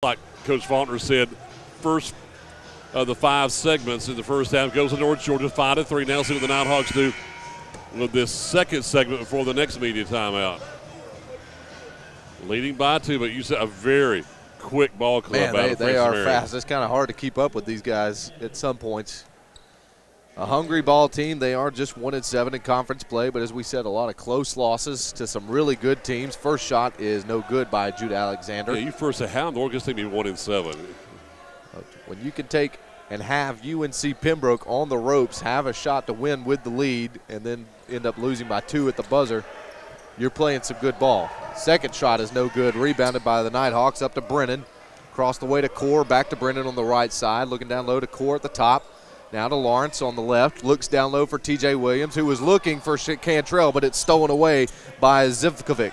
Like Coach Faulkner said, first of the 5 segments in the first half goes to North Georgia 5-3. Now see what the Nighthawks do with this second segment before the next media timeout. Leading by 2, but you said a very quick ball club. Man, they are fast. It's kind of hard to keep up with these guys at some points. A hungry ball team. They are just 1-7 in conference play, but as we said, a lot of close losses to some really good teams. First shot is no good by Judah Alexander. Yeah, you first said how North team be 1-7. When you can take and have UNC Pembroke on the ropes, have a shot to win with the lead, and then end up losing by 2 at the buzzer, you're playing some good ball. Second shot is no good. Rebounded by the Nighthawks up to Brennan. Across the way to Core, back to Brennan on the right side. Looking down low to Core at the top. Now to Lawrence on the left. Looks down low for T.J. Williams, who was looking for Cantrell, but it's stolen away by Zivkovic.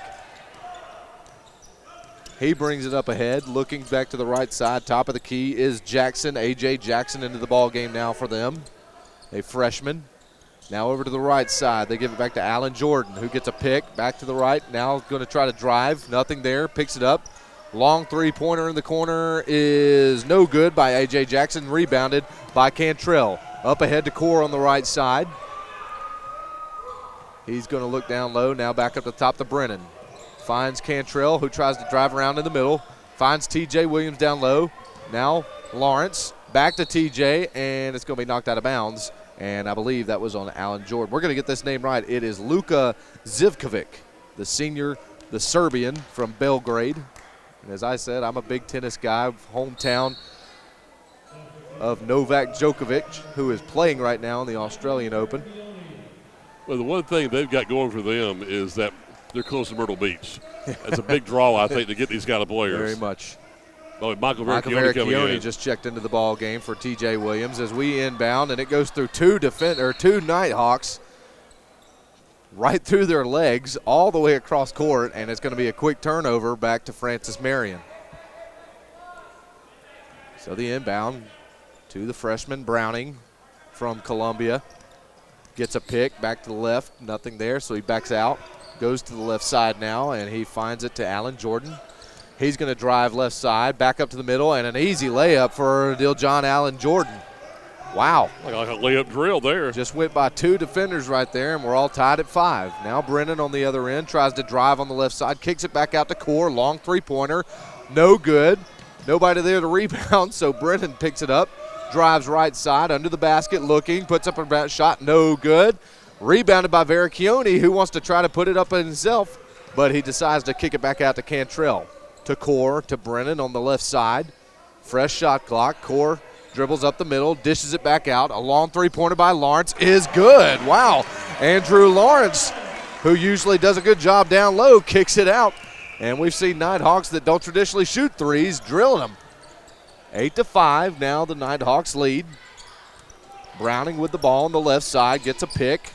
He brings it up ahead. Looking back to the right side. Top of the key is Jackson. A.J. Jackson into the ball game now for them. A freshman. Now over to the right side. They give it back to Allen Jordan, who gets a pick. Back to the right. Now going to try to drive. Nothing there. Picks it up. Long three-pointer in the corner is no good by A.J. Jackson. Rebounded by Cantrell. Up ahead to Core on the right side. He's going to look down low. Now back up to the top to Brennan. Finds Cantrell, who tries to drive around in the middle. Finds T.J. Williams down low. Now Lawrence. Back to T.J., and it's going to be knocked out of bounds. And I believe that was on Allen Jordan. We're going to get this name right. It is Luka Zivkovic, the senior, the Serbian from Belgrade. And as I said, I'm a big tennis guy, hometown of Novak Djokovic, who is playing right now in the Australian Open. Well, the one thing they've got going for them is that they're close to Myrtle Beach. That's a big draw, I think, to get these kind of players. Very much. Oh, Michael Veracchione just checked into the ball game for T.J. Williams as we inbound, and it goes through two Nighthawks right through their legs all the way across court, and it's going to be a quick turnover back to Francis Marion. So the inbound to the freshman Browning from Columbia. Gets a pick back to the left, nothing there, so he backs out. Goes to the left side now, and he finds it to Allen Jordan. He's going to drive left side, back up to the middle, and an easy layup for Diljon Allen Jordan. Wow. Like a layup drill there. Just went by 2 defenders right there, and we're all tied at 5. Now Brennan on the other end tries to drive on the left side, kicks it back out to Core. Long three-pointer, no good. Nobody there to rebound, so Brennan picks it up, drives right side, under the basket, looking, puts up a shot, no good. Rebounded by Veracchione, who wants to try to put it up himself, but he decides to kick it back out to Cantrell. To Core, to Brennan on the left side. Fresh shot clock. Core dribbles up the middle, dishes it back out. A long three-pointer by Lawrence is good. Wow. Andrew Lawrence, who usually does a good job down low, kicks it out. And we've seen Nighthawks that don't traditionally shoot threes drilling them. 8-5. Now the Nighthawks lead. Browning with the ball on the left side, gets a pick.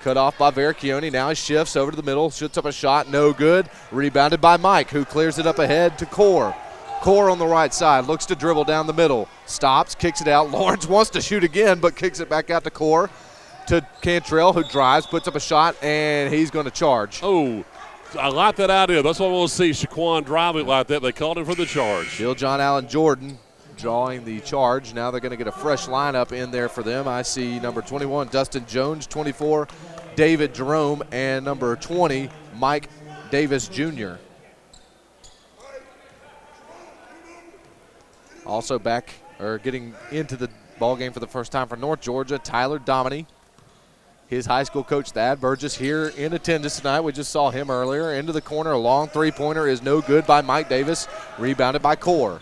Cut off by Veracchione. Now he shifts over to the middle, shoots up a shot, no good. Rebounded by Mike, who clears it up ahead to Core. Core on the right side, looks to dribble down the middle. Stops, kicks it out. Lawrence wants to shoot again, but kicks it back out to Core. To Cantrell, who drives, puts up a shot, and he's going to charge. Oh, I like that idea. That's what I want to see, Shaquan driving like that. They called him for the charge. Diljon Allen Jordan drawing the charge. Now they're going to get a fresh lineup in there for them. I see number 21, Dustin Jones, 24, David Jerome, and number 20, Mike Davis Jr. Also back, or getting into the ball game for the first time for North Georgia, Tyler Dominy. His high school coach, Thad Burgess, here in attendance tonight. We just saw him earlier. Into the corner, a long three-pointer is no good by Mike Davis. Rebounded by Core.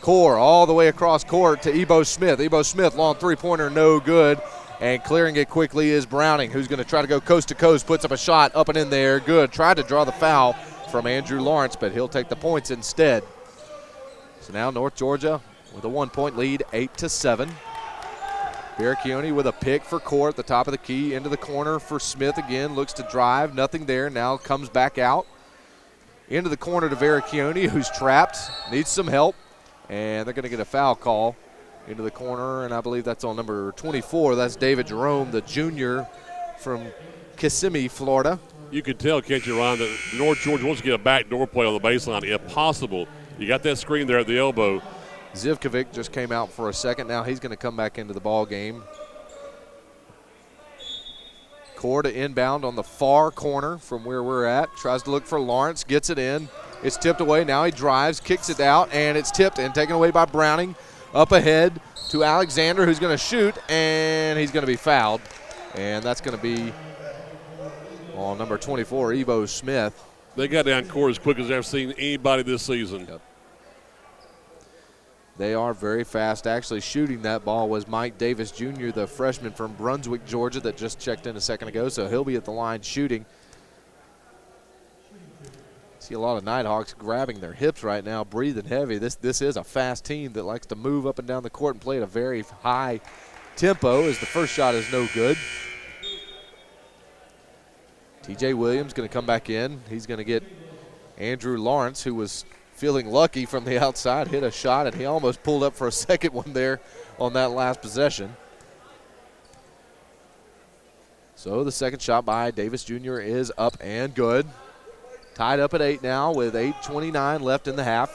Core all the way across court to Ebo Smith. Ebo Smith, long three-pointer, no good. And clearing it quickly is Browning, who's going to try to go coast to coast, puts up a shot up and in there. Good. Tried to draw the foul from Andrew Lawrence, but he'll take the points instead. So now North Georgia with a 1-point lead, 8-7. Veracchione with a pick for Core at the top of the key. Into the corner for Smith again. Looks to drive. Nothing there. Now comes back out. Into the corner to Veracchione, who's trapped. Needs some help. And they're going to get a foul call into the corner, and I believe that's on number 24. That's David Jerome, the junior from Kissimmee, Florida. You can tell, can't you, Ryan, that North Georgia wants to get a backdoor play on the baseline if possible. You got that screen there at the elbow. Zivkovic just came out for a second. Now he's going to come back into the ball game. Core to inbound on the far corner from where we're at. Tries to look for Lawrence, gets it in. It's tipped away. Now he drives, kicks it out, and it's tipped and taken away by Browning. Up ahead to Alexander, who's going to shoot, and he's going to be fouled. And that's going to be on number 24, Evo Smith. They got down court as quick as I've seen anybody this season. Yep. They are very fast. Actually shooting that ball was Mike Davis Jr., the freshman from Brunswick, Georgia, that just checked in a second ago, so he'll be at the line shooting. See a lot of Nighthawks grabbing their hips right now, breathing heavy. This is a fast team that likes to move up and down the court and play at a very high tempo, as the first shot is no good. TJ Williams going to come back in. He's going to get Andrew Lawrence, who was feeling lucky from the outside, hit a shot, and he almost pulled up for a second one there on that last possession. So the second shot by Davis Jr. is up and good. Tied up at 8 now with 8:29 left in the half.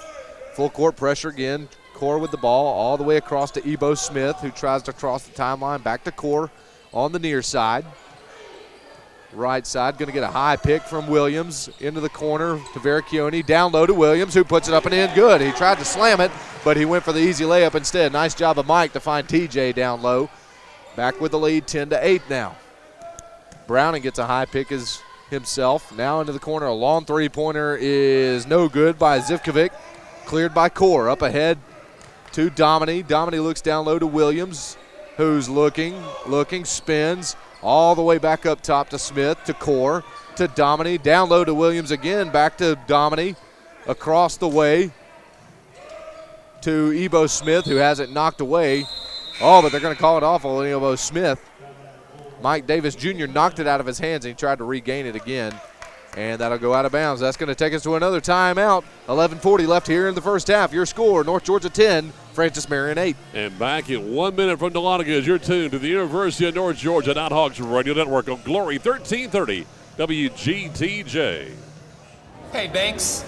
Full court pressure again. Core with the ball all the way across to Ebo Smith, who tries to cross the timeline. Back to Core on the near side. Right side, going to get a high pick from Williams into the corner to Vericchione. Down low to Williams, who puts it up and in good. He tried to slam it, but he went for the easy layup instead. Nice job of Mike to find TJ down low. Back with the lead, 10-8 now. Browning gets a high pick as himself. Now into the corner, a long three-pointer is no good by Zivkovic. Cleared by Core. Up ahead to Dominy. Dominy looks down low to Williams, who's looking, spins. All the way back up top to Smith, to Core, to Dominy. Down low to Williams again, back to Dominy. Across the way to Ebo Smith, who has it knocked away. Oh, but they're going to call it off on Ebo Smith. Mike Davis Jr. knocked it out of his hands, and he tried to regain it again. And that'll go out of bounds. That's going to take us to another timeout. 11:40 left here in the first half. Your score, North Georgia 10, Francis Marion 8. And back in 1 minute from Dahlonega as you're tuned to the University of North Georgia Nighthawks Radio Network on Glory 1330 WGTJ. Hey, Banks.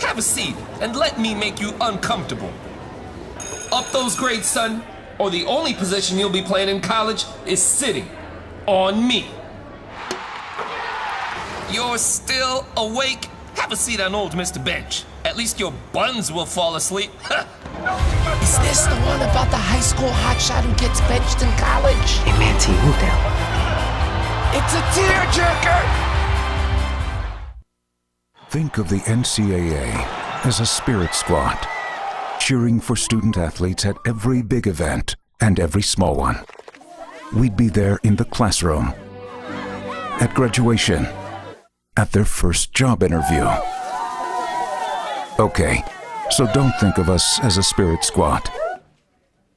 Have a seat and let me make you uncomfortable. Up those grades, son, or the only position you'll be playing in college is sitting on me. You're still awake? Have a seat on old Mr. Bench. At least your buns will fall asleep. Is this the one about the high school hotshot who gets benched in college? Hey, Manti, who the? It's a tearjerker! Think of the NCAA as a spirit squad, cheering for student athletes at every big event and every small one. We'd be there in the classroom, at graduation, at their first job interview. Okay, so don't think of us as a spirit squad.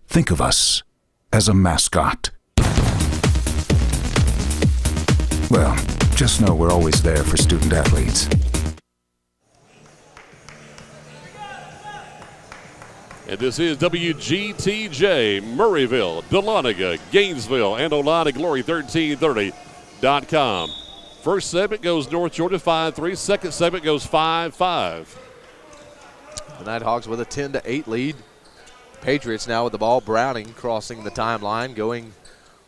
Think of us as a mascot. Well, just know we're always there for student athletes. And this is WGTJ, Murrayville, Dahlonega, Gainesville, and online at glory1330.com. First segment goes North Georgia 5-3. Second segment goes 5-5. The Nighthawks with a 10-8 lead. Patriots now with the ball. Browning crossing the timeline, going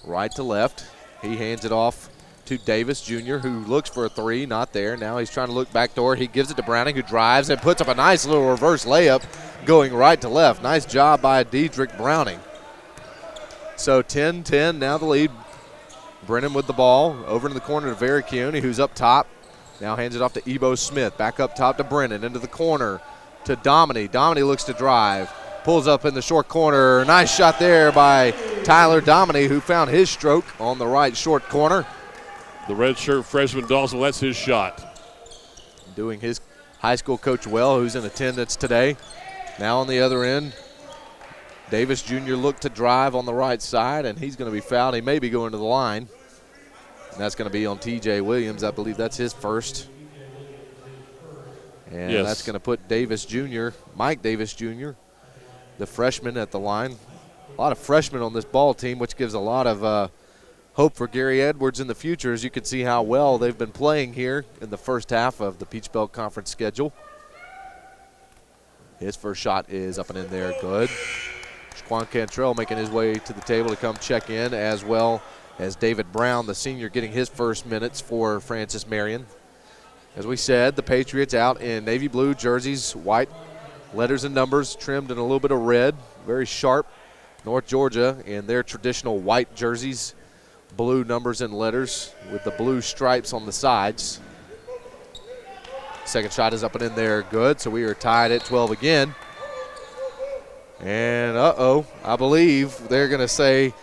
right to left. He hands it off to Davis Jr., who looks for a three. Not there. Now he's trying to look back door. He gives it to Browning, who drives and puts up a nice little reverse layup going right to left. Nice job by Dedrick Browning. So 10-10, now the lead. Brennan with the ball, over in the corner to Vericchione, who's up top. Now hands it off to Ebo Smith, back up top to Brennan, into the corner to Dominy. Dominy looks to drive, pulls up in the short corner. Nice shot there by Tyler Dominy, who found his stroke on the right short corner. The redshirt freshman Dawson, that's his shot. Doing his high school coach well, who's in attendance today. Now on the other end, Davis Jr. looked to drive on the right side, and he's going to be fouled. He may be going to the line. And that's going to be on TJ Williams. I believe that's his first. And yes, that's going to put Davis Jr., Mike Davis Jr., the freshman at the line. A lot of freshmen on this ball team, which gives a lot of hope for Gary Edwards in the future, as you can see how well they've been playing here in the first half of the Peach Belt Conference schedule. His first shot is up and in there, good. Shaquan Cantrell making his way to the table to come check in, as well as David Brown, the senior, getting his first minutes for Francis Marion. As we said, the Patriots out in navy blue jerseys, white letters and numbers trimmed in a little bit of red, very sharp. North Georgia in their traditional white jerseys, blue numbers and letters with the blue stripes on the sides. Second shot is up and in there, good. So we are tied at 12 again. And I believe they're going to say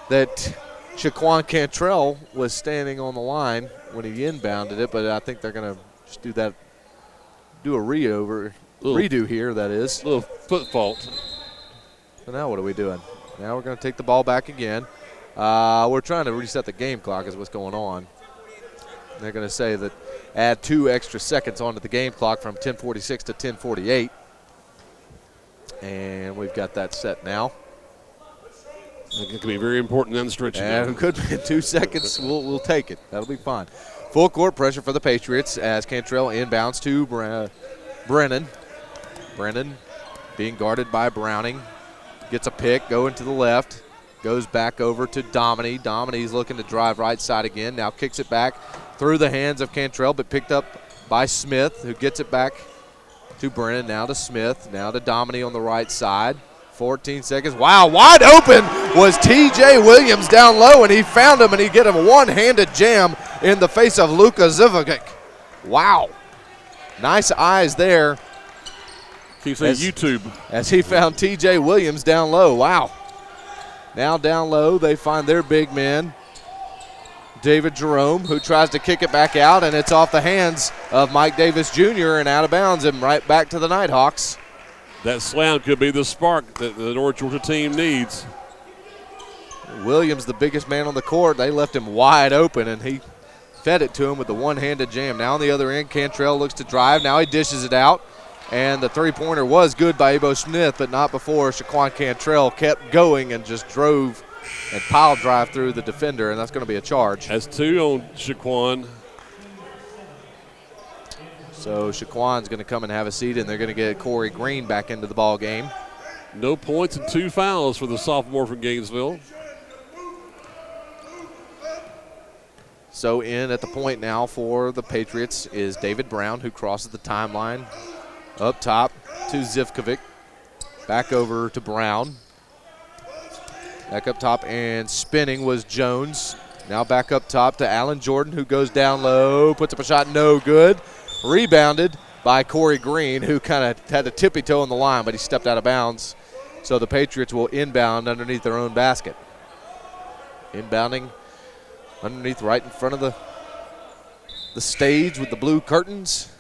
that Shaquan Cantrell was standing on the line when he inbounded it, but I think they're going to just do a redo here, that is. A little foot fault. So now what are we doing? Now we're going to take the ball back again. We're trying to reset the game clock is what's going on. They're going to say that add 2 extra seconds onto the game clock from 10:46 to 10:48. And we've got that set now. It could be very important in the stretch. And it could be 2 seconds. We'll take it. That'll be fine. Full court pressure for the Patriots as Cantrell inbounds to Brennan. Brennan being guarded by Browning. Gets a pick, going to the left. Goes back over to Dominy. Dominy's looking to drive right side again. Now kicks it back through the hands of Cantrell, but picked up by Smith, who gets it back to Brennan. Now to Smith. Now to Dominy on the right side. 14 seconds. Wow, wide open was T.J. Williams down low, and he found him, and he get him a one-handed jam in the face of Luka Zivagic. Wow. Nice eyes there. Keep saying YouTube. As he found T.J. Williams down low. Wow. Now down low, they find their big man, David Jerome, who tries to kick it back out, and it's off the hands of Mike Davis Jr. and out of bounds and right back to the Nighthawks. That slam could be the spark that the North Georgia team needs. Williams, the biggest man on the court, they left him wide open, and he fed it to him with the one-handed jam. Now on the other end, Cantrell looks to drive. Now he dishes it out. And the three-pointer was good by Ebo Smith, but not before Shaquan Cantrell kept going and just drove and pile drive through the defender, and that's going to be a charge. That's 2 on Shaquan. So Shaquan's going to come and have a seat, and they're going to get Corey Green back into the ball game. No points and 2 fouls for the sophomore from Gainesville. So in at the point now for the Patriots is David Brown, who crosses the timeline. Up top to Zivkovic. Back over to Brown. Back up top and spinning was Jones. Now back up top to Allen Jordan, who goes down low, puts up a shot, no good. Rebounded by Corey Green, who kind of had a tippy toe on the line, but he stepped out of bounds. So the Patriots will inbound underneath their own basket. Inbounding underneath right in front of the stage with the blue curtains.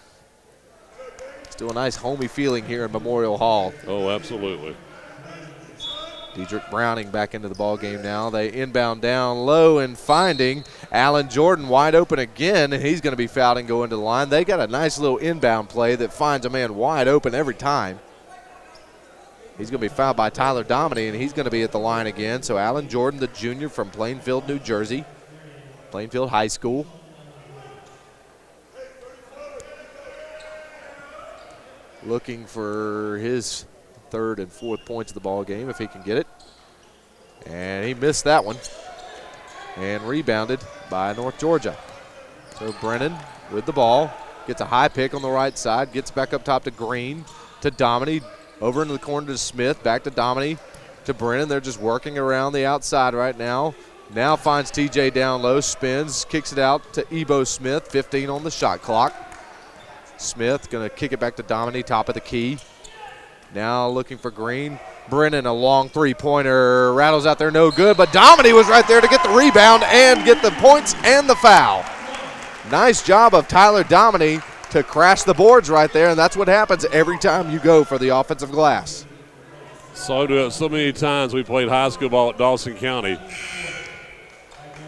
Still a nice homey feeling here in Memorial Hall. Oh, absolutely. Dedrick Browning back into the ball game now. They inbound down low and finding Allen Jordan wide open again, and he's going to be fouled and go into the line. They got a nice little inbound play that finds a man wide open every time. He's going to be fouled by Tyler Dominy, and he's going to be at the line again. So Allen Jordan, the junior from Plainfield, New Jersey, Plainfield High School. Looking for his 3rd and 4th points of the ball game if he can get it. And he missed that one. And rebounded by North Georgia. So Brennan with the ball. Gets a high pick on the right side. Gets back up top to Green. To Dominy. Over into the corner to Smith. Back to Dominy. To Brennan. They're just working around the outside right now. Now finds TJ down low. Spins. Kicks it out to Ebo Smith. 15 on the shot clock. Smith going to kick it back to Dominy, top of the key. Now looking for Green. Brennan, a long three-pointer. Rattles out there, no good, but Dominy was right there to get the rebound and get the points and the foul. Nice job of Tyler Dominy to crash the boards right there, and that's what happens every time you go for the offensive glass. So do it so many times we played high school ball at Dawson County.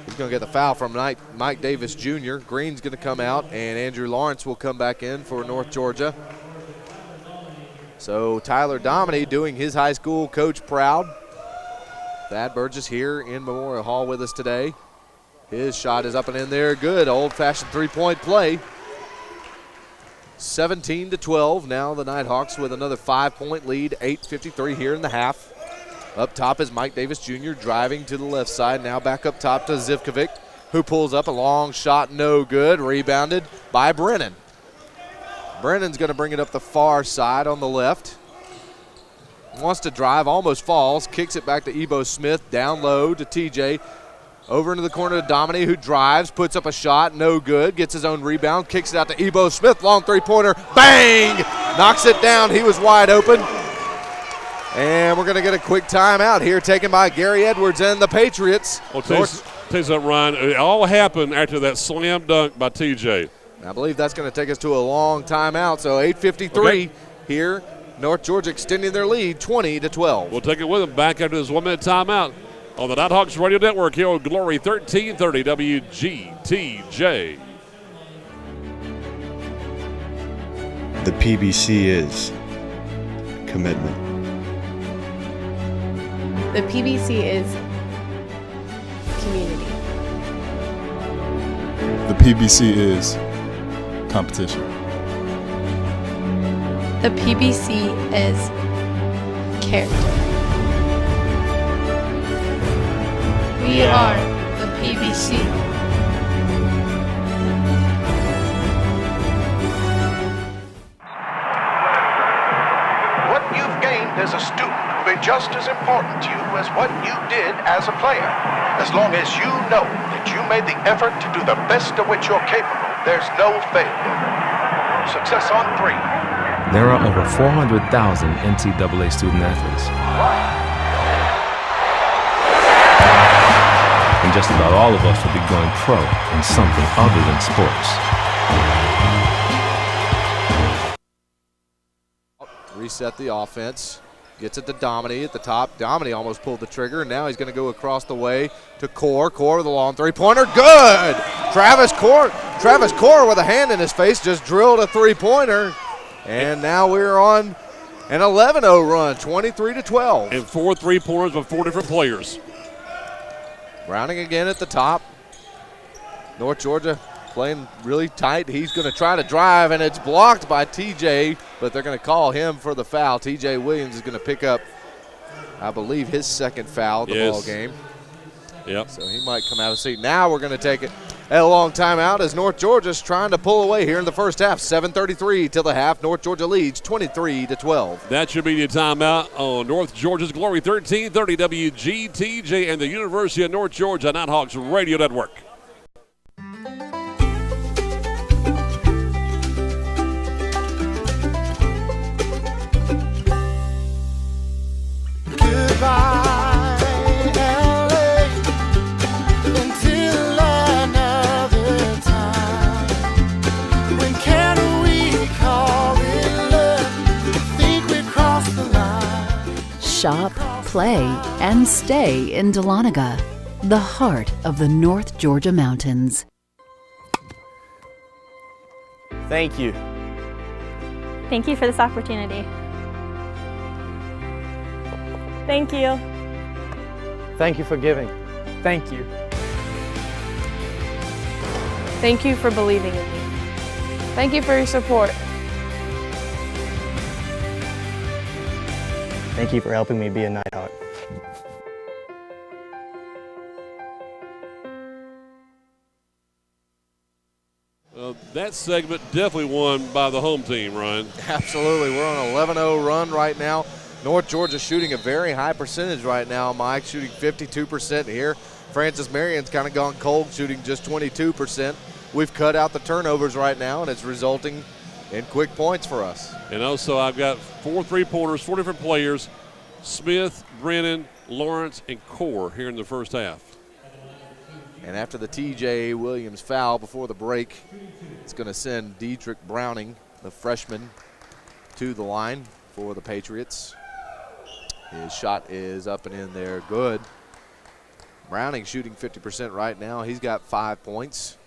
He's going to get the foul from Mike Davis Jr. Green's going to come out, and Andrew Lawrence will come back in for North Georgia. So Tyler Dominy doing his high school coach proud. Thad Burgess here in Memorial Hall with us today. His shot is up and in there. Good old-fashioned three-point play. 17-12. Now the Nighthawks with another 5-point lead. 8:53 here in the half. Up top is Mike Davis Jr. driving to the left side. Now back up top to Zivkovic, who pulls up a long shot, no good. Rebounded by Brennan. Brennan's going to bring it up the far side on the left. Wants to drive, almost falls, kicks it back to Ebo Smith, down low to TJ. Over into the corner to Dominique, who drives, puts up a shot, no good, gets his own rebound, kicks it out to Ebo Smith, long three-pointer, bang! Knocks it down, he was wide open. And we're going to get a quick timeout here taken by Gary Edwards and the Patriots. Well, tell you something, Ryan, it all happened after that slam dunk by TJ. I believe that's going to take us to a long timeout, so 8:53 here. North Georgia extending their lead 20-12. We'll take it with them back after this 1-minute timeout on the Nighthawks Radio Network here on Glory 1330 WGTJ. The PBC is commitment. The PBC is community. The PBC is competition. The PBC is character. We are the PBC. What you've gained as a student will be just as important to you as what you did as a player. As long as you know that you made the effort to do the best of which you're capable, there's no failure. Success on 3. There are over 400,000 NCAA student athletes. And just about all of us will be going pro in something other than sports. Reset the offense. Gets it to Dominique at the top. Dominique almost pulled the trigger, and now he's going to go across the way to Core. Core with a long three-pointer. Good! Travis Core with a hand in his face just drilled a three-pointer. And now we're on an 11-0 run, 23-12. And 4 3-pointers with 4 different players. Browning again at the top. North Georgia playing really tight. He's going to try to drive, and it's blocked by TJ, but they're going to call him for the foul. TJ Williams is going to pick up, I believe, his second foul of the ball game. Yep. So he might come out of seat. Now we're going to take it at a long timeout as North Georgia's trying to pull away here in the first half. 7:33 till the half. North Georgia leads 23-12. That should be the timeout on North Georgia's Glory 1330 WGTJ and the University of North Georgia Nighthawks Radio Network. Shop, play, and stay in Dahlonega, the heart of the North Georgia mountains. Thank you. Thank you for this opportunity. Thank you. Thank you for giving. Thank you. Thank you for believing in me. Thank you for your support. Thank you for helping me be a Nighthawk. That segment definitely won by the home team, Ryan. Absolutely. We're on an 11-0 run right now. North Georgia shooting a very high percentage right now, Mike, shooting 52% here. Francis Marion's kind of gone cold, shooting just 22%. We've cut out the turnovers right now, and it's resulting in quick points for us. And also I've got 4 3-pointers, 4 different players, Smith, Brennan, Lawrence, and Core here in the first half. And after the TJ Williams foul before the break, it's going to send Dietrich Browning, the freshman, to the line for the Patriots. His shot is up and in there, good. Browning shooting 50% right now. He's got 5 points.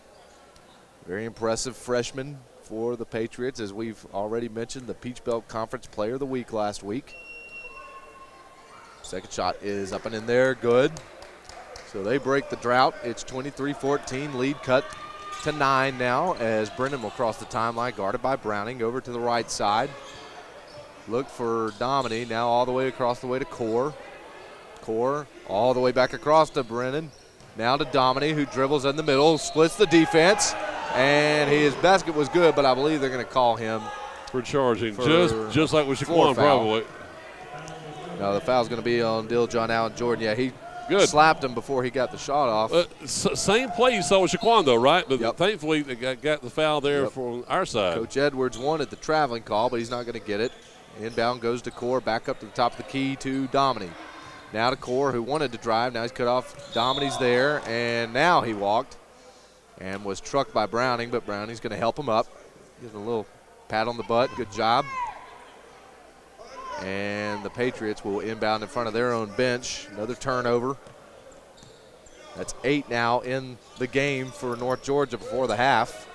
Very impressive freshman for the Patriots, as we've already mentioned, the Peach Belt Conference Player of the Week last week. Second shot is up and in there, good. So they break the drought. It's 23-14, lead cut to 9 now as Brennan will cross the timeline, guarded by Browning, over to the right side. Look for Dominy, now all the way across the way to Core. Core all the way back across to Brennan. Now to Dominy, who dribbles in the middle, splits the defense, and his basket was good, but I believe they're going to call him for charging, just like with Shaquan probably. No, the foul's going to be on Diljon Allen Jordan. Yeah, he slapped him before he got the shot off. Same play you saw with Shaquan, though, right? But thankfully they got the foul there for our side. Coach Edwards wanted the traveling call, but he's not going to get it. Inbound goes to Core, back up to the top of the key to Dominy. Now to Core, who wanted to drive. Now he's cut off. Dominy's there, and now he walked and was trucked by Browning, but Browning's going to help him up. Gives him a little pat on the butt. Good job. And the Patriots will inbound in front of their own bench. Another turnover. That's 8 now in the game for North Georgia before the half.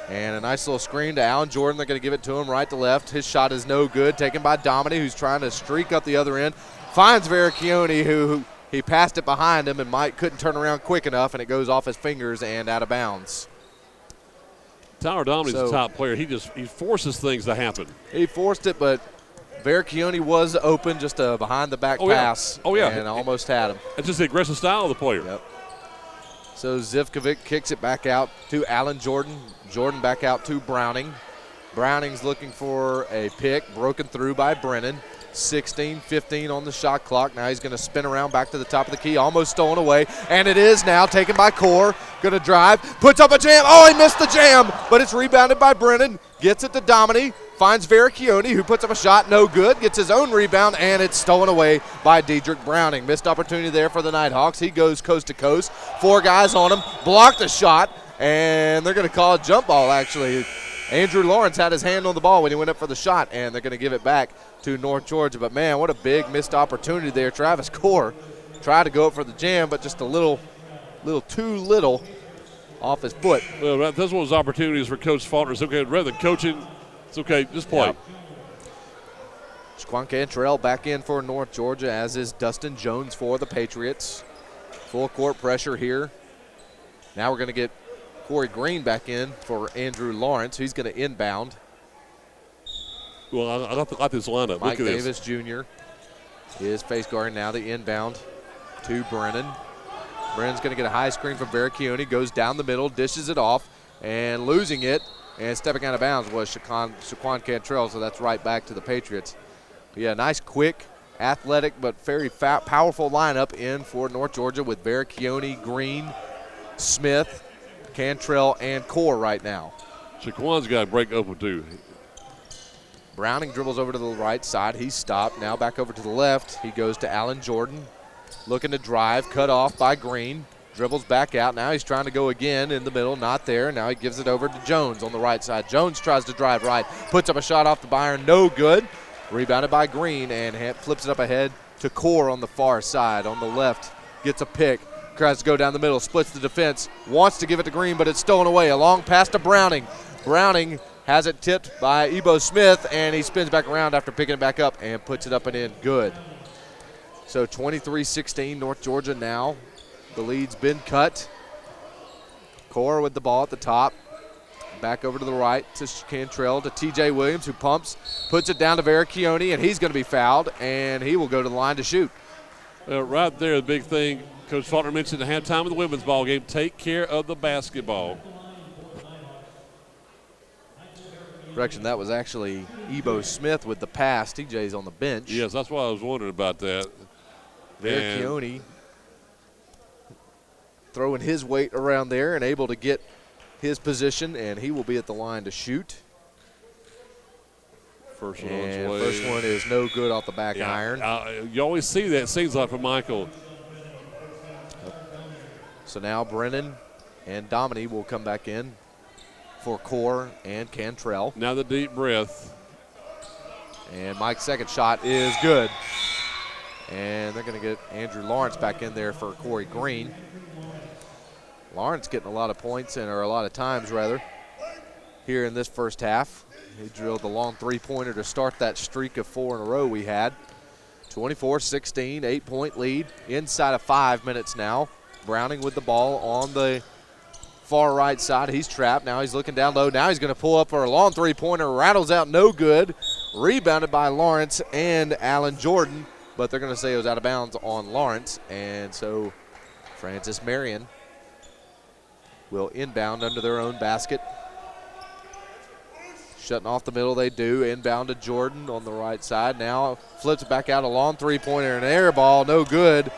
And a nice little screen to Allen Jordan. They're going to give it to him right to left. His shot is no good. Taken by Dominy, who's trying to streak up the other end. Finds Vericchione, who he passed it behind him, and Mike couldn't turn around quick enough, and it goes off his fingers and out of bounds. Tyler Dominy's the top player. He forces things to happen. He forced it, but Vericchione was open, just a behind-the-back pass. Oh, yeah. And almost had him. It's just the aggressive style of the player. Yep. So Zivkovic kicks it back out to Allen Jordan. Jordan back out to Browning. Browning's looking for a pick, broken through by Brennan. 16-15 on the shot clock. Now he's going to spin around back to the top of the key, almost stolen away, and it is now taken by Core. Going to drive, puts up a jam. Oh, he missed the jam, but it's rebounded by Brennan. Gets it to Dominy, finds Vericchione, who puts up a shot, no good. Gets his own rebound, and it's stolen away by Dedrick Browning. Missed opportunity there for the Nighthawks. He goes coast to coast. 4 guys on him, blocked the shot, and they're going to call a jump ball, actually. Andrew Lawrence had his hand on the ball when he went up for the shot, and they're going to give it back to North Georgia. But, man, what a big missed opportunity there. Travis Core tried to go up for the jam, but just a little too little off his foot. Well, that's one of those opportunities for Coach Faulkner. It's okay, rather than coaching, it's okay, just play. Yep. Shaquan Cantrell back in for North Georgia, as is Dustin Jones for the Patriots. Full court pressure here. Now we're going to get Corey Green back in for Andrew Lawrence. He's going to inbound. Well, I like this lineup. Mike Look at Davis Jr. is face guard now. The inbound to Brennan. Brennan's going to get a high screen from Vericchione. Goes down the middle, dishes it off, and losing it. And stepping out of bounds was Shaquan Cantrell, so that's right back to the Patriots. But yeah, nice, quick, athletic, but very powerful lineup in for North Georgia with Vericchione, Green, Smith, Cantrell, and Core right now. Shaquan's got to break open too. Browning dribbles over to the right side. He's stopped. Now back over to the left. He goes to Allen Jordan. Looking to drive. Cut off by Green. Dribbles back out. Now he's trying to go again in the middle. Not there. Now he gives it over to Jones on the right side. Jones tries to drive right. Puts up a shot off the iron. No good. Rebounded by Green and flips it up ahead to Core on the far side. On the left. Gets a pick. Tries to go down the middle. Splits the defense. Wants to give it to Green, but it's stolen away. A long pass to Browning. Browning has it tipped by Ebo Smith, and he spins back around after picking it back up and puts it up and in. Good. So 23-16, North Georgia now. The lead's been cut. Core with the ball at the top. Back over to the right to Cantrell, to T.J. Williams, who pumps, puts it down to Vericchione, and he's going to be fouled, and he will go to the line to shoot. Right there, the big thing Coach Faulkner mentioned at halftime of the women's ball game, take care of the basketball. Correction, that was actually Ebo Smith with the pass. TJ's on the bench. Yes, that's why I was wondering about that. Vericchione throwing his weight around there and able to get his position, and he will be at the line to shoot. First one is no good off the back iron. You always see that, it seems like, for Michael. So now Brennan and Dominy will come back in for Core and Cantrell. Now the deep breath. And Mike's second shot is good. And they're going to get Andrew Lawrence back in there for Corey Green. Lawrence getting a lot of points, or a lot of times rather, here in this first half. He drilled the long three-pointer to start that streak of 4 in a row we had. 24-16, 8-point lead, inside of 5 minutes now. Browning with the ball on the far right side. He's trapped. Now he's looking down low. Now he's going to pull up for a long three-pointer. Rattles out, no good. Rebounded by Lawrence and Allen Jordan, but they're going to say it was out of bounds on Lawrence. And so Francis Marion will inbound under their own basket. Shutting off the middle, they do. Inbound to Jordan on the right side. Now flips it back out, a long three-pointer, and an air ball, no good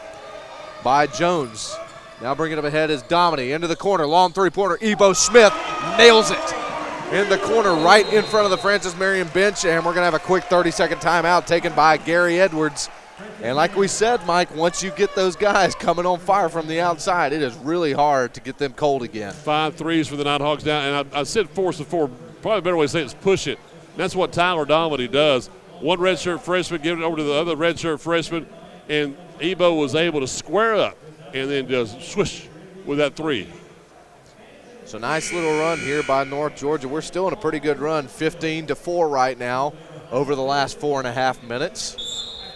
by Jones. Now bringing it up ahead is Dominy. Into the corner, long three-pointer. Ebo Smith nails it in the corner right in front of the Francis Marion bench, and we're going to have a quick 30-second timeout taken by Gary Edwards. And like we said, Mike, once you get those guys coming on fire from the outside, it is really hard to get them cold again. 5 threes for the Nighthawks down, and I said force the four. Probably a better way to say it is push it. And that's what Tyler Dominy does. One redshirt freshman giving it over to the other redshirt freshman, and Ebo was able to square up and then just swish with that three. So nice little run here by North Georgia. We're still in a pretty good run, 15-4 right now over the last 4.5 minutes.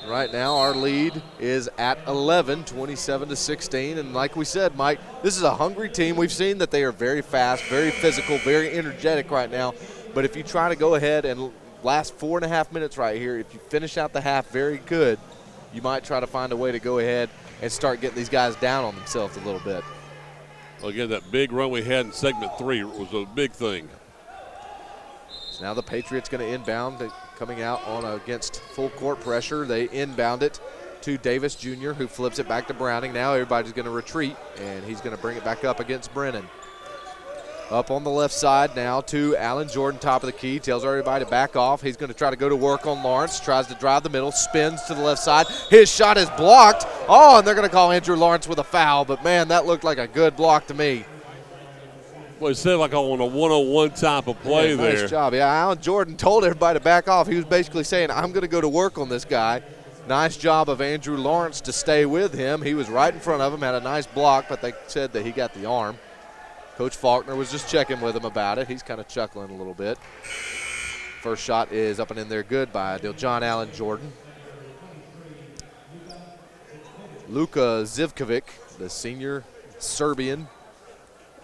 Right now our lead is at 11, 27-16. And like we said, Mike, this is a hungry team. We've seen that they are very fast, very physical, very energetic right now. But if you try to go ahead and last 4.5 minutes right here, if you finish out the half very good, you might try to find a way to go ahead and start getting these guys down on themselves a little bit. Well, again, that big run we had in segment 3 was a big thing. So now the Patriots going to inbound, coming out on against full court pressure. They inbound it to Davis Jr., who flips it back to Browning. Now everybody's going to retreat, and he's going to bring it back up against Brennan. Up on the left side now to Allen Jordan, top of the key. Tells everybody to back off. He's going to try to go to work on Lawrence. Tries to drive the middle, spins to the left side. His shot is blocked. Oh, and they're going to call Andrew Lawrence with a foul. But, man, that looked like a good block to me. Well, it said like on a one-on-one type of play there. Nice job. Yeah, Allen Jordan told everybody to back off. He was basically saying, I'm going to go to work on this guy. Nice job of Andrew Lawrence to stay with him. He was right in front of him, had a nice block, but they said that he got the arm. Coach Faulkner was just checking with him about it. He's kind of chuckling a little bit. First shot is up and in there good by Diljon Allen Jordan. Luka Zivkovic, the senior Serbian,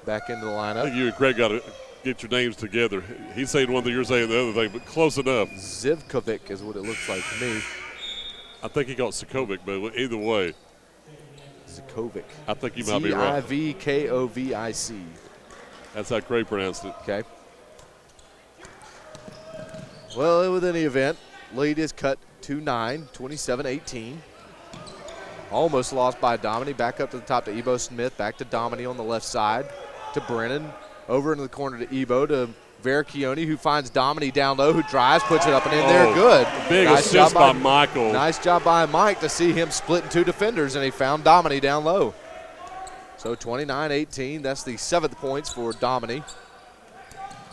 back into the lineup. I think you and Craig got to get your names together. He's saying one thing, you're saying the other thing, but close enough. Zivkovic is what it looks like to me. I think he got Zivkovic, but either way. Zivkovic. I think you might be right. Zivkovic. That's how Craig pronounced it. Okay. Well, with any event, lead is cut to 9, 27-18. Almost lost by Dominy. Back up to the top to Ebo Smith. Back to Dominy on the left side. To Brennan. Over into the corner to Ebo. To Veracchione, who finds Dominy down low, who drives, puts it up and in there. Good. Big assist by Michael. Nice job by Mike to see him splitting two defenders, and he found Dominy down low. So 29-18. That's the 7th points for Dominy.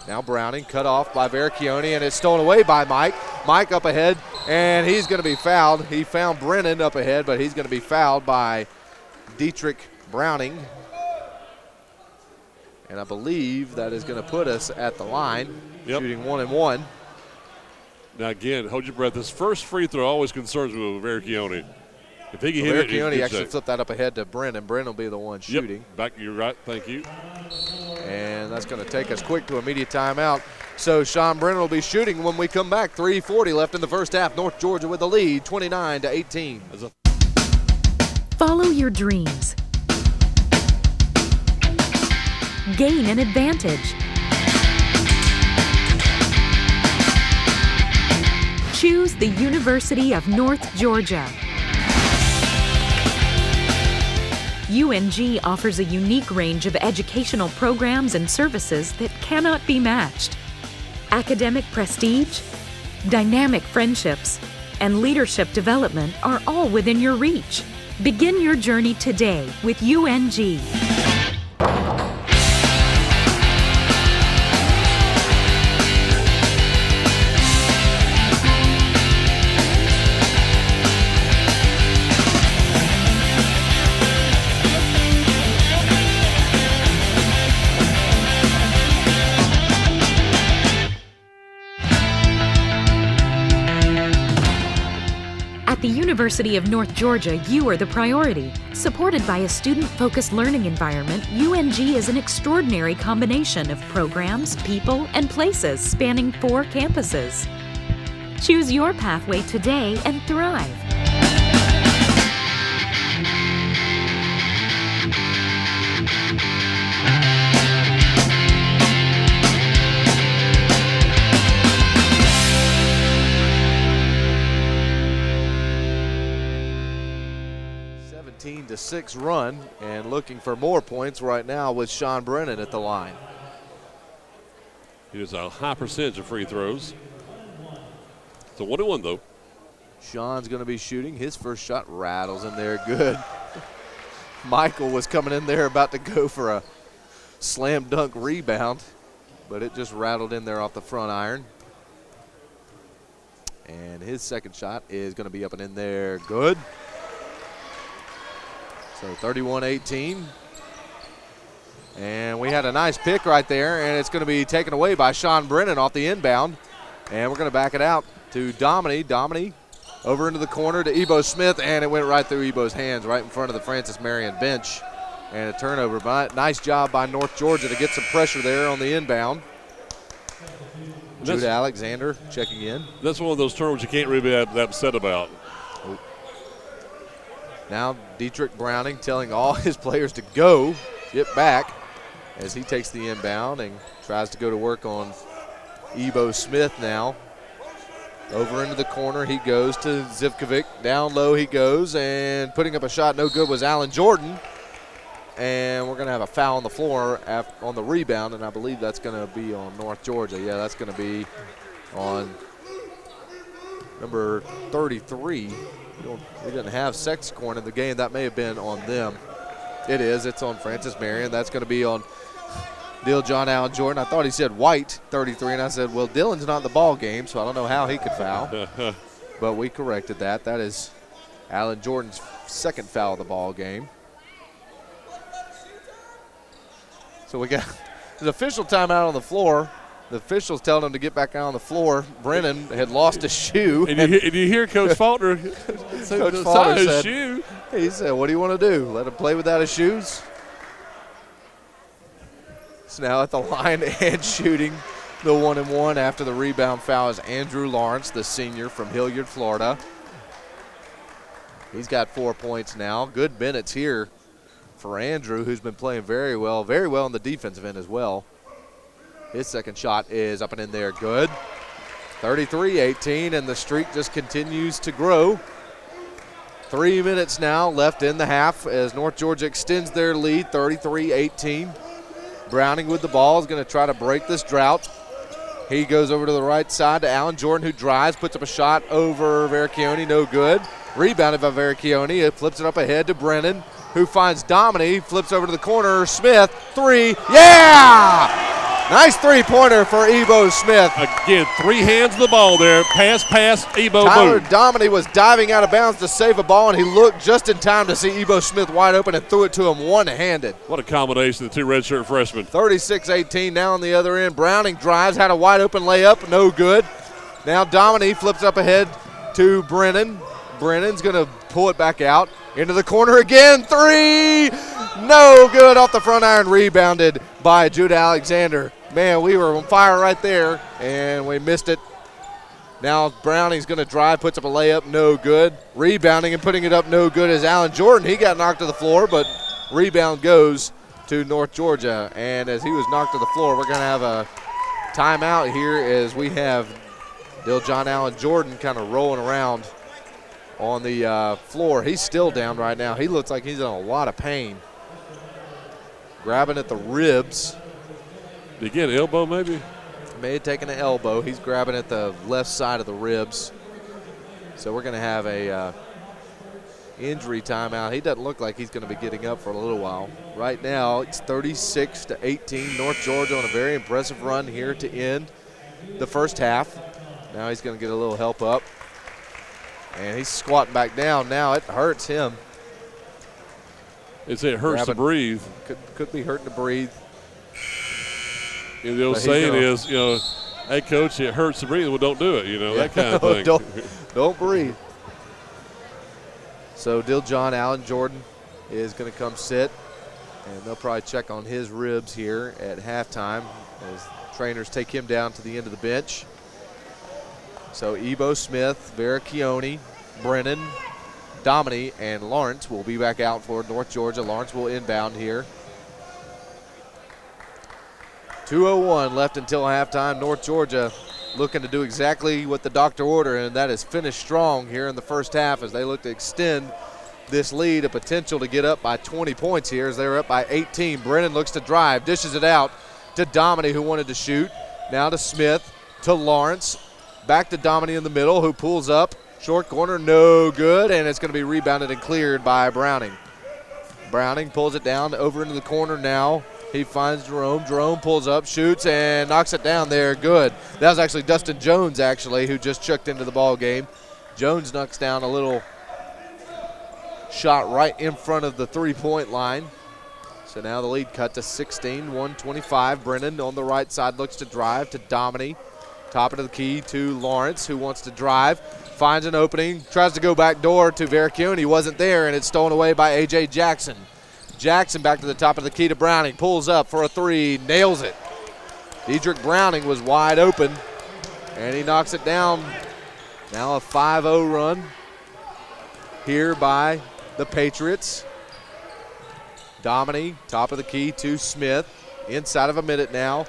Now Browning cut off by Veracchione, and it's stolen away by Mike. Mike up ahead, and he's going to be fouled. He found Brennan up ahead, but he's going to be fouled by Dietrich Browning. And I believe that is going to put us at the line, shooting 1-and-1. Now, again, hold your breath. This first free throw always concerns me with Veracchione. If he can hit it, Veracchione actually flipped that up ahead to Brennan. Brennan will be the one shooting. Back, you're right. Thank you. And that's going to take us quick to immediate timeout. So Sean Brennan will be shooting when we come back. 3:40 left in the first half. North Georgia with the lead, 29-18. Follow your dreams. Gain an advantage. Choose the University of North Georgia. UNG offers a unique range of educational programs and services that cannot be matched. Academic prestige, dynamic friendships, and leadership development are all within your reach. Begin your journey today with UNG. the University of North Georgia, you are the priority. Supported by a student-focused learning environment, UNG is an extraordinary combination of programs, people, and places spanning 4 campuses. Choose your pathway today and thrive. To 6 run, and looking for more points right now with Sean Brennan at the line. He has a high percentage of free throws. It's a 1-1 though. Sean's going to be shooting. His first shot rattles in there good. Michael was coming in there about to go for a slam dunk rebound, but it just rattled in there off the front iron. And his second shot is going to be up and in there good. So 31-18. And we had a nice pick right there, and it's going to be taken away by Sean Brennan off the inbound. And we're going to back it out to Dominy. Dominy over into the corner to Ebo Smith, and it went right through Ebo's hands, right in front of the Francis Marion bench. And a turnover. Nice job by North Georgia to get some pressure there on the inbound. Judah Alexander checking in. That's one of those turnovers you can't really be that upset about. Now Dietrich Browning telling all his players to go, get back, as he takes the inbound and tries to go to work on Ebo Smith now. Over into the corner he goes to Zivkovic. Down low he goes, and putting up a shot no good was Allen Jordan. And we're going to have a foul on the floor on the rebound, and I believe that's going to be on North Georgia. Yeah, that's going to be on number 33. We didn't have Sexcorn in the game. That may have been on them. It is. It's on Francis Marion. That's going to be on John Allen Jordan. I thought he said White, 33, and I said, well, Dylan's not in the ball game, so I don't know how he could foul. But we corrected that. That is Allen Jordan's second foul of the ball game. So we got the official timeout on the floor. The officials telling him to get back out on the floor. Brennan had lost a shoe. And you hear Coach Faulkner. Coach Faulkner said, shoe. He said, what do you want to do? Let him play without his shoes? So now at the line and shooting the 1-and-1 after the rebound foul is Andrew Lawrence, the senior from Hilliard, Florida. He's got 4 points now. Good minutes here for Andrew, who's been playing very well on the defensive end as well. His second shot is up and in there, good. 33-18, and the streak just continues to grow. 3 minutes now left in the half as North Georgia extends their lead, 33-18. Browning with the ball is going to try to break this drought. He goes over to the right side to Allen Jordan, who drives, puts up a shot over Vericchione, no good. Rebounded by Vericchione, it flips it up ahead to Brennan, who finds Dominy, flips over to the corner, Smith, 3, yeah! Nice three-pointer for Ebo Smith. Again, 3 hands on the ball there. Pass, Ebo, Tyler boom. Dominy was diving out of bounds to save a ball, and he looked just in time to see Ebo Smith wide open and threw it to him one-handed. What a combination of the 2 redshirt freshmen. 36-18 now on the other end. Browning drives, had a wide-open layup, no good. Now Dominy flips up ahead to Brennan. Brennan's going to pull it back out. Into the corner again, 3! No good off the front iron, rebounded by Judah Alexander. Man, we were on fire right there, and we missed it. Now Browning's going to drive, puts up a layup, no good. Rebounding and putting it up, no good, is Allen Jordan. He got knocked to the floor, but rebound goes to North Georgia. And as he was knocked to the floor, we're going to have a timeout here as we have John Allen Jordan kind of rolling around on the floor. He's still down right now. He looks like he's in a lot of pain. Grabbing at the ribs. Did he get an elbow maybe? May have taken an elbow. He's grabbing at the left side of the ribs. So we're going to have a injury timeout. He doesn't look like he's going to be getting up for a little while. Right now it's 36-18. North Georgia on a very impressive run here to end the first half. Now he's going to get a little help up. And he's squatting back down. Now it hurts him. It hurts to breathe. Could be hurting to breathe. And the old saying is, hey, Coach, it hurts to breathe. Well, don't do it, that kind of thing. Don't breathe. So Diljon Allen Jordan is going to come sit, and they'll probably check on his ribs here at halftime as trainers take him down to the end of the bench. So Ebo Smith, Veracchione, Brennan, Dominy, and Lawrence will be back out for North Georgia. Lawrence will inbound here. 2:01 left until halftime. North Georgia looking to do exactly what the doctor ordered, and that is finish strong here in the first half as they look to extend this lead, a potential to get up by 20 points here as they're up by 18. Brennan looks to drive, dishes it out to Dominy, who wanted to shoot. Now to Smith, to Lawrence. Back to Dominy in the middle, who pulls up. Short corner, no good, and it's going to be rebounded and cleared by Browning. Browning pulls it down over into the corner now. He finds Jerome. Jerome pulls up, shoots, and knocks it down there. Good. That was actually Dustin Jones, actually, who just chucked into the ball game. Jones knocks down a little shot right in front of the three-point line. So now the lead cut to 16, 125. Brennan on the right side looks to drive to Dominy. Top of the key to Lawrence, who wants to drive. Finds an opening, tries to go back door to Veracchione. He wasn't there, and it's stolen away by A.J. Jackson. Jackson back to the top of the key to Browning. Pulls up for a three, nails it. Dedrick Browning was wide open, and he knocks it down. Now a 5-0 run here by the Patriots. Dominy, top of the key to Smith. Inside of a minute now.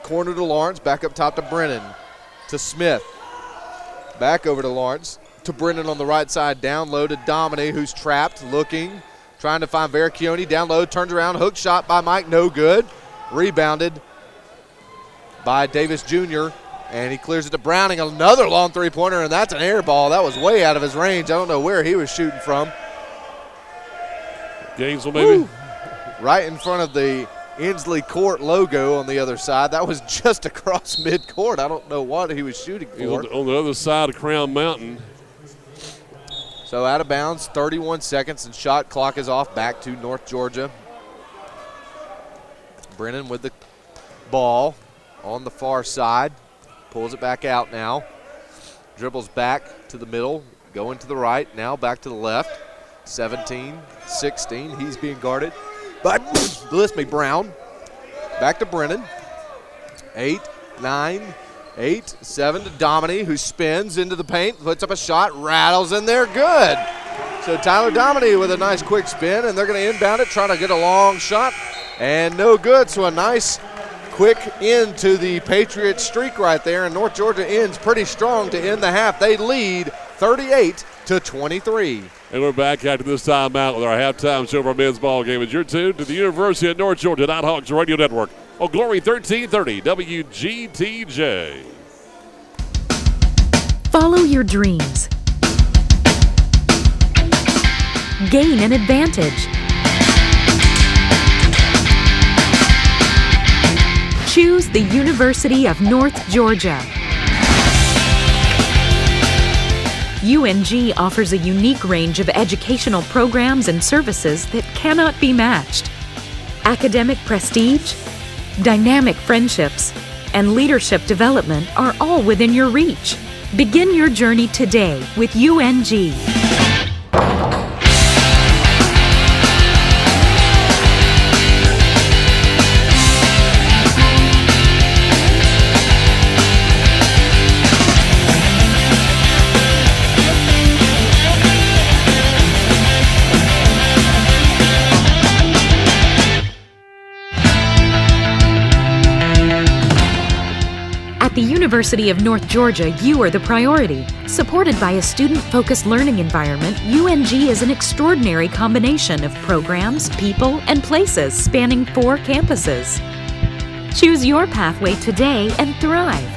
Corner to Lawrence, back up top to Brennan. To Smith. Back over to Lawrence. To Brennan on the right side, down low to Dominy, who's trapped, looking. Trying to find Veracchione, down low, turns around, hook shot by Mike, no good. Rebounded by Davis Jr., and he clears it to Browning. Another long three-pointer, and that's an air ball. That was way out of his range. I don't know where he was shooting from. Gainesville, maybe? Woo. Right in front of the Inslee Court logo on the other side. That was just across midcourt. I don't know what he was shooting for. He's on the other side of Crown Mountain. So out of bounds, 31 seconds, and shot clock is off back to North Georgia. Brennan with the ball on the far side. Pulls it back out now. Dribbles back to the middle, going to the right, now back to the left. 17-16, he's being guarded by Gillespie Brown. Back to Brennan. 8, 9, 8, 7 to Dominy, who spins into the paint, puts up a shot, rattles in there, good. So Tyler Dominy with a nice quick spin, and they're going to inbound it, trying to get a long shot, and no good. So a nice quick end to the Patriots streak right there, and North Georgia ends pretty strong to end the half. They lead 38-23. And we're back after this timeout with our halftime show of our men's ball game. As you're tuned to the University of North Georgia Nighthawks Radio Network on Glory 1330 WGTJ. Follow your dreams. Gain an advantage. Choose the University of North Georgia. UNG offers a unique range of educational programs and services that cannot be matched. Academic prestige, dynamic friendships, and leadership development are all within your reach. Begin your journey today with UNG. At the University of North Georgia, you are the priority. Supported by a student-focused learning environment, UNG is an extraordinary combination of programs, people, and places spanning 4 campuses. Choose your pathway today and thrive.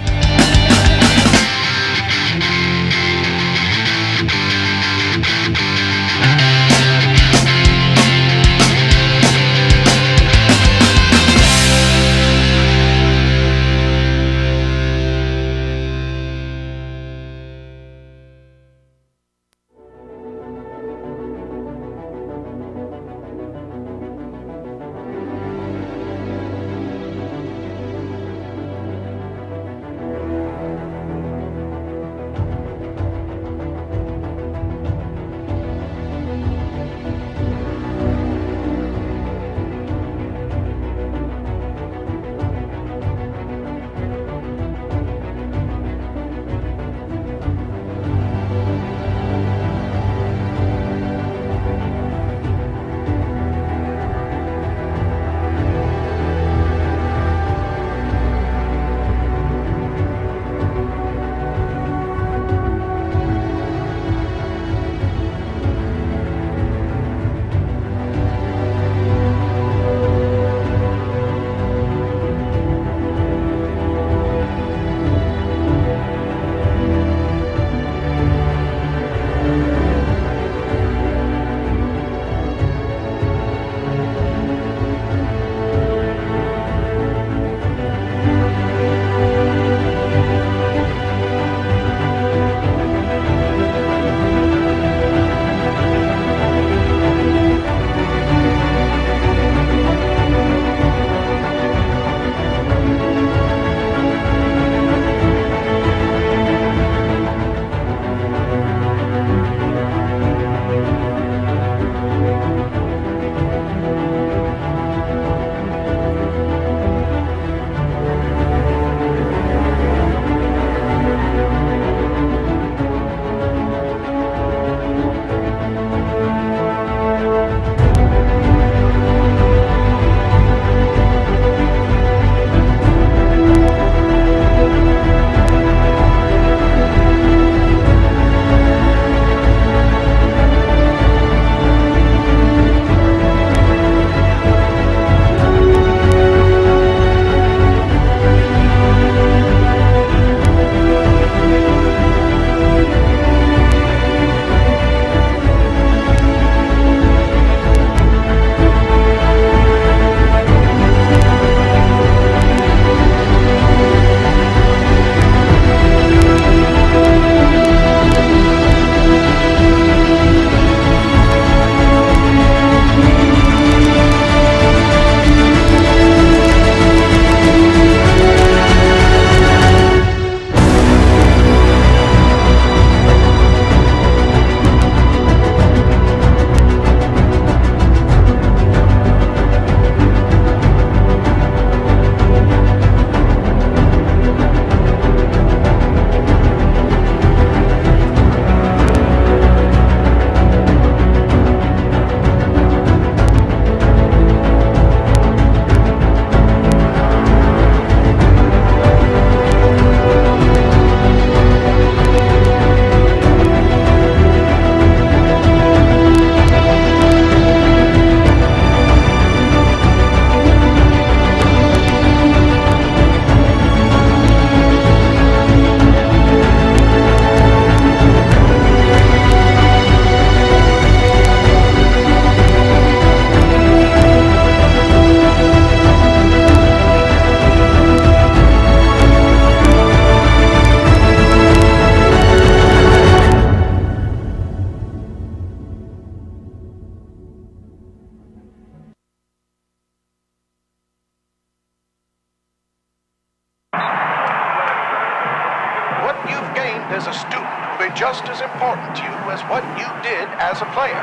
as a student will be just as important to you as what you did as a player.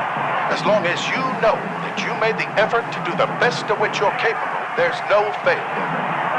As long as you know that you made the effort to do the best of which you're capable, there's no failure.